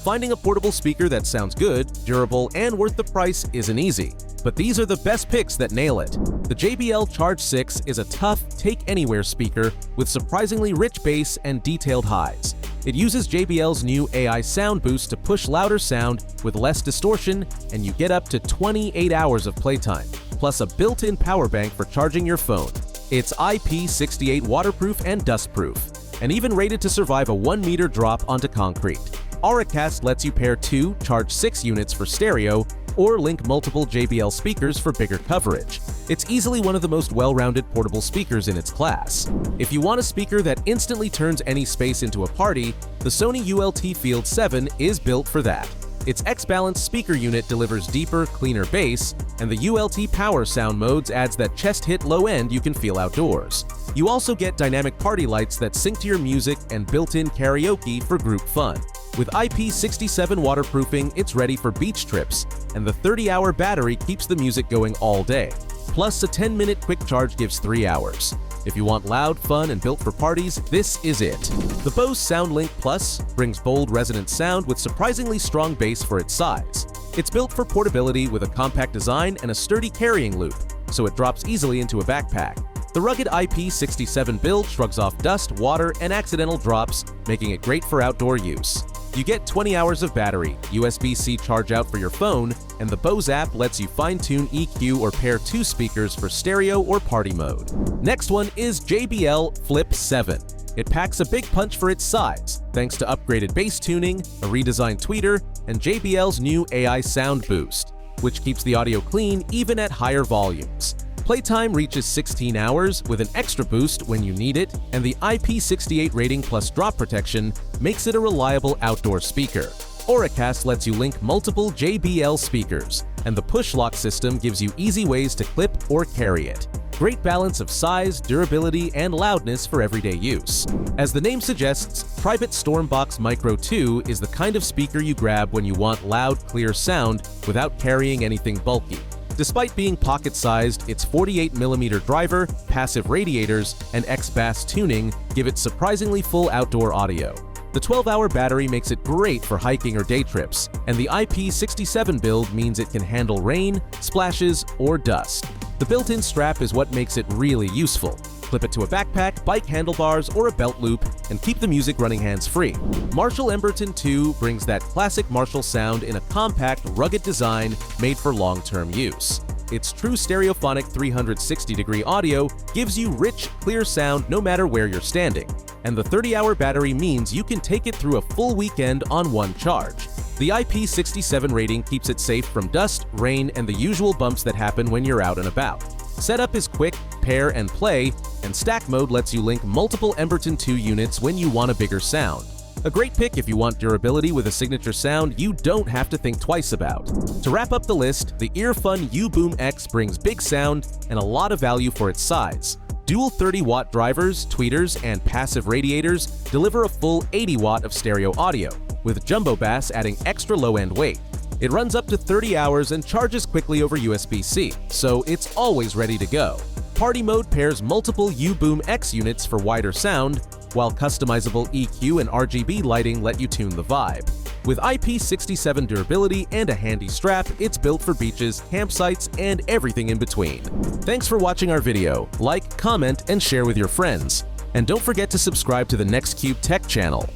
Finding a portable speaker that sounds good, durable, and worth the price isn't easy. But these are the best picks that nail it. The JBL Charge 6 is a tough, take-anywhere speaker with surprisingly rich bass and detailed highs. It uses JBL's new AI sound boost to push louder sound with less distortion, and you get up to 28 hours of playtime, plus a built-in power bank for charging your phone. It's IP68 waterproof and dustproof, and even rated to survive a 1-meter drop onto concrete. Auracast lets you pair 2 Charge 6 units for stereo or link multiple JBL speakers for bigger coverage. It's easily one of the most well-rounded portable speakers in its class. If you want a speaker that instantly turns any space into a party, the Sony ULT Field 7 is built for that. Its X-Balance speaker unit delivers deeper, cleaner bass, and the ULT Power sound modes adds that chest-hit low end you can feel outdoors. You also get dynamic party lights that sync to your music and built-in karaoke for group fun. With IP67 waterproofing, it's ready for beach trips, and the 30-hour battery keeps the music going all day. Plus, a 10-minute quick charge gives 3 hours. If you want loud, fun, and built for parties, this is it. The Bose SoundLink Plus brings bold, resonant sound with surprisingly strong bass for its size. It's built for portability with a compact design and a sturdy carrying loop, so it drops easily into a backpack. The rugged IP67 build shrugs off dust, water, and accidental drops, making it great for outdoor use. You get 20 hours of battery, USB-C charge out for your phone, and the Bose app lets you fine-tune EQ or pair 2 speakers for stereo or party mode. Next one is JBL Flip 7. It packs a big punch for its size, thanks to upgraded bass tuning, a redesigned tweeter, and JBL's new AI sound boost, which keeps the audio clean even at higher volumes. Playtime reaches 16 hours with an extra boost when you need it, and the IP68 rating plus drop protection makes it a reliable outdoor speaker. Auracast lets you link multiple JBL speakers, and the push lock system gives you easy ways to clip or carry it. Great balance of size, durability, and loudness for everyday use. As the name suggests, Private Stormbox Micro 2 is the kind of speaker you grab when you want loud, clear sound without carrying anything bulky. Despite being pocket-sized, its 48mm driver, passive radiators, and X-Bass tuning give it surprisingly full outdoor audio. The 12-hour battery makes it great for hiking or day trips, and the IP67 build means it can handle rain, splashes, or dust. The built-in strap is what makes it really useful. Clip it to a backpack, bike handlebars, or a belt loop, and keep the music running hands-free. Marshall Emberton 2 brings that classic Marshall sound in a compact, rugged design made for long-term use. Its true stereophonic 360-degree audio gives you rich, clear sound no matter where you're standing. And the 30-hour battery means you can take it through a full weekend on one charge. The IP67 rating keeps it safe from dust, rain, and the usual bumps that happen when you're out and about. Setup is quick, pair and play, and stack mode lets you link multiple Emberton 2 units when you want a bigger sound. A great pick if you want durability with a signature sound you don't have to think twice about. To wrap up the list, the Earfun U-Boom X brings big sound and a lot of value for its size. Dual 30-watt drivers, tweeters, and passive radiators deliver a full 80 watt of stereo audio, with jumbo bass adding extra low-end weight. It runs up to 30 hours and charges quickly over USB-C, so it's always ready to go. Party mode pairs multiple U-Boom X units for wider sound, while customizable EQ and RGB lighting let you tune the vibe. With IP67 durability and a handy strap, it's built for beaches, campsites, and everything in between. Thanks for watching our video. Like, comment, and share with your friends. And don't forget to subscribe to the Nextcube Tech channel.